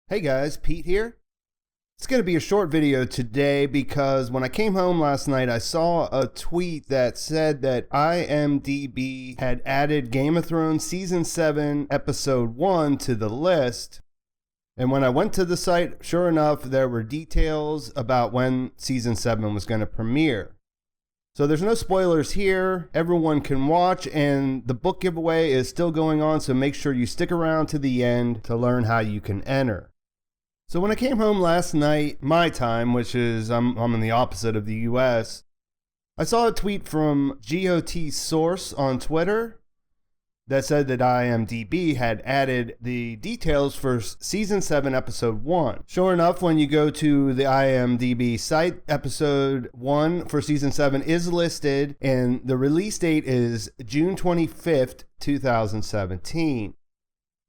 Hey guys, Pete here. It's going to be a short video today because when I came home last night, I saw a tweet that said that IMDb had added Game of Thrones Season 7, Episode 1 to the list. And when I went to the site, sure enough, there were details about when Season 7 was going to premiere. So there's no spoilers here. Everyone can watch, and the book giveaway is still going on, so make sure you stick around to the end to learn how you can enter. So when I came home last night, my time, which is I'm in the opposite of the US, I saw a tweet from GOT Source on Twitter that said that IMDb had added the details for Season 7, Episode 1. Sure enough, when you go to the IMDb site, Episode 1 for Season 7 is listed, and the release date is June 25th, 2017.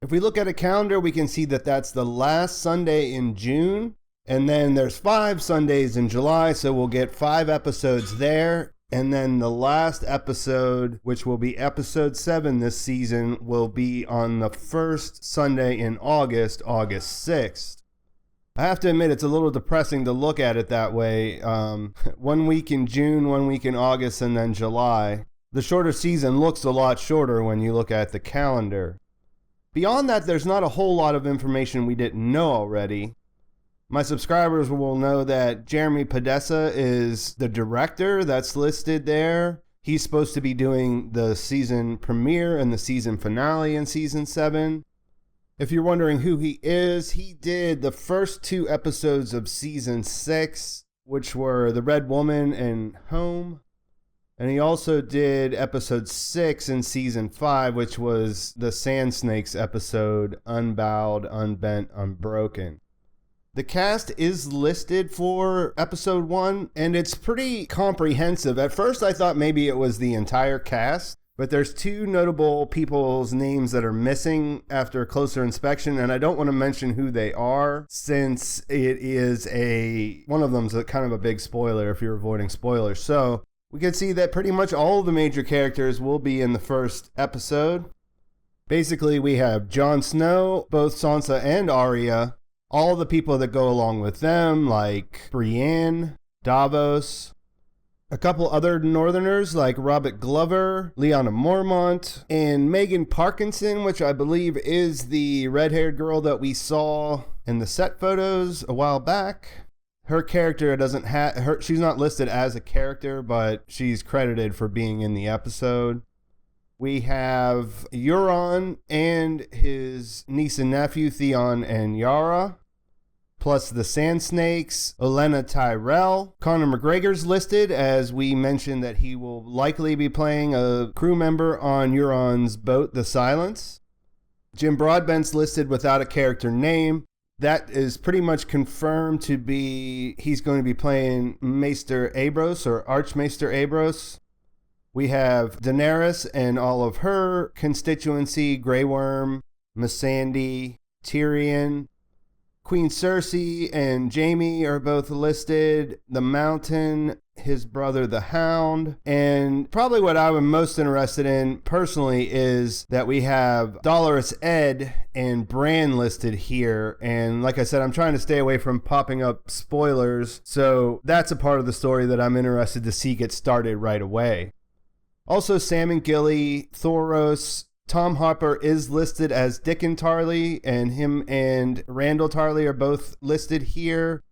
If we look at a calendar, we can see that that's the last Sunday in June, and then there's 5 Sundays in July, so we'll get 5 episodes there, and then the last episode, which will be Episode 7 this season, will be on the first Sunday in August, August 6th. I have to admit, it's a little depressing to look at it that way. 1 week in June, 1 week in August, and then July. The shorter season looks a lot shorter when you look at the calendar. Beyond that, there's not a whole lot of information we didn't know already. My subscribers will know that Jeremy Podesta is the director that's listed there. He's supposed to be doing the season premiere and the season finale in Season 7. If you're wondering who he is, he did the first 2 episodes of Season 6, which were The Red Woman and Home. And he also did Episode 6 in Season 5, which was the Sand Snakes episode, Unbowed, Unbent, Unbroken. The cast is listed for Episode 1, and it's pretty comprehensive. At first, I thought maybe it was the entire cast, but there's 2 notable people's names that are missing after a closer inspection, and I don't want to mention who they are, since it is one of them's kind of a big spoiler if you're avoiding spoilers. So we can see that pretty much all of the major characters will be in the first episode. Basically, we have Jon Snow, both Sansa and Arya, all the people that go along with them, like Brienne, Davos, a couple other Northerners like Robert Glover, Lyanna Mormont, and Megan Parkinson, which I believe is the red-haired girl that we saw in the set photos a while back. Her character she's not listed as a character, but she's credited for being in the episode. We have Euron and his niece and nephew, Theon and Yara, plus the Sand Snakes, Olenna Tyrell. Conor McGregor's listed, as we mentioned that he will likely be playing a crew member on Euron's boat, the Silence. Jim Broadbent's listed without a character name. That is pretty much confirmed to be, he's going to be playing Maester Abros or Archmaester Abros. We have Daenrys and all of her constituency, Grey Worm, Missandei, Tyrion. Queen Cersei and Jaime are both listed. The Mountain, his brother the Hound. And probably what I'm most interested in personally is that we have Dolorous Edd and Bran listed here. And like I said, I'm trying to stay away from popping up spoilers. So that's a part of the story that I'm interested to see get started right away. Also, Sam and Gilly, Thoros, Tom Harper is listed as Dickon Tarly, and him and Randall Tarly are both listed here.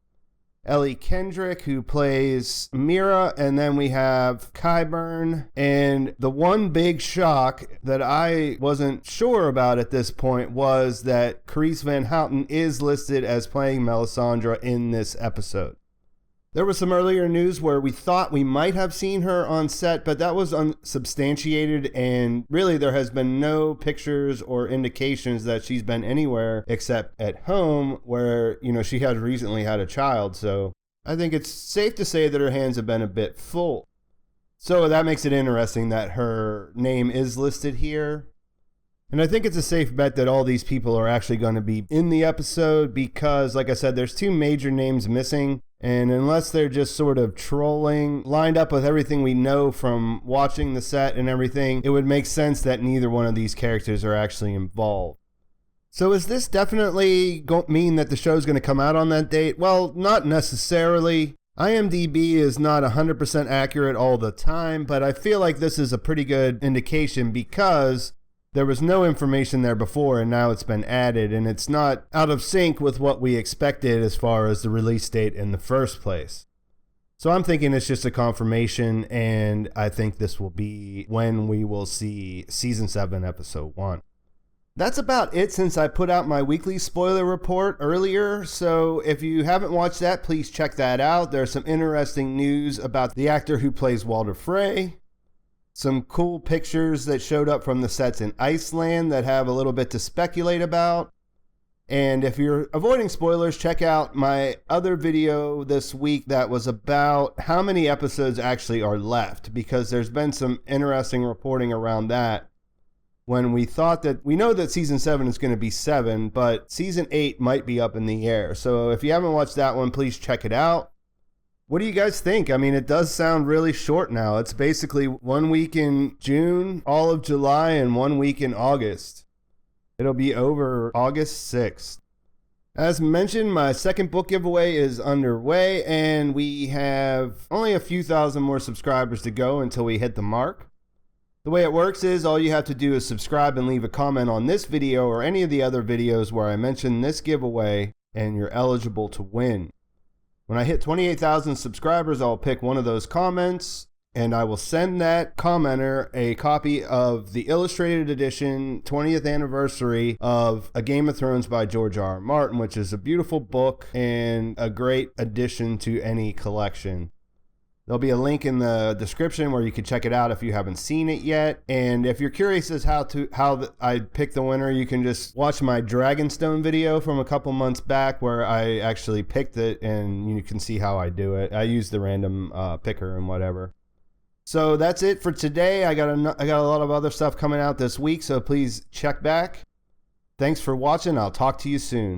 Ellie Kendrick, who plays Mira, and then we have Qyburn. And the one big shock that I wasn't sure about at this point was that Carice Van Houten is listed as playing Melisandre in this episode. There was some earlier news where we thought we might have seen her on set, but that was unsubstantiated, and really there has been no pictures or indications that she's been anywhere except at home where, she has recently had a child. So I think it's safe to say that her hands have been a bit full. So that makes it interesting that her name is listed here. And I think it's a safe bet that all these people are actually going to be in the episode because, like I said, there's 2 major names missing. And unless they're just sort of trolling, lined up with everything we know from watching the set and everything, it would make sense that neither one of these characters are actually involved. So is this definitely mean that the show's going to come out on that date? Well, not necessarily. IMDb is not 100% accurate all the time, but I feel like this is a pretty good indication because there was no information there before and now it's been added, and it's not out of sync with what we expected as far as the release date in the first place. So I'm thinking it's just a confirmation, and I think this will be when we will see Season 7, Episode 1. That's about it since I put out my weekly spoiler report earlier, so if you haven't watched that, please check that out. There's some interesting news about the actor who plays Walder Frey, some cool pictures that showed up from the sets in Iceland that have a little bit to speculate about. And if you're avoiding spoilers, check out my other video this week that was about how many episodes actually are left, because there's been some interesting reporting around that. When we thought that, we know that season 7 is going to be 7, but season 8 might be up in the air. So if you haven't watched that one, please check it out. What do you guys think? I mean, it does sound really short now. It's basically 1 week in June, all of July, and 1 week in August. It'll be over August 6th. As mentioned, my second book giveaway is underway, and we have only a few thousand more subscribers to go until we hit the mark. The way it works is all you have to do is subscribe and leave a comment on this video or any of the other videos where I mention this giveaway, and you're eligible to win. When I hit 28,000 subscribers, I'll pick one of those comments, and I will send that commenter a copy of the illustrated edition 20th anniversary of A Game of Thrones by George R.R. Martin, which is a beautiful book and a great addition to any collection. There'll be a link in the description where you can check it out if you haven't seen it yet. And if you're curious as how I picked the winner, you can just watch my Dragonstone video from a couple months back where I actually picked it, and you can see how I do it. I use the random picker and whatever. So that's it for today. I got a lot of other stuff coming out this week, so please check back. Thanks for watching. I'll talk to you soon.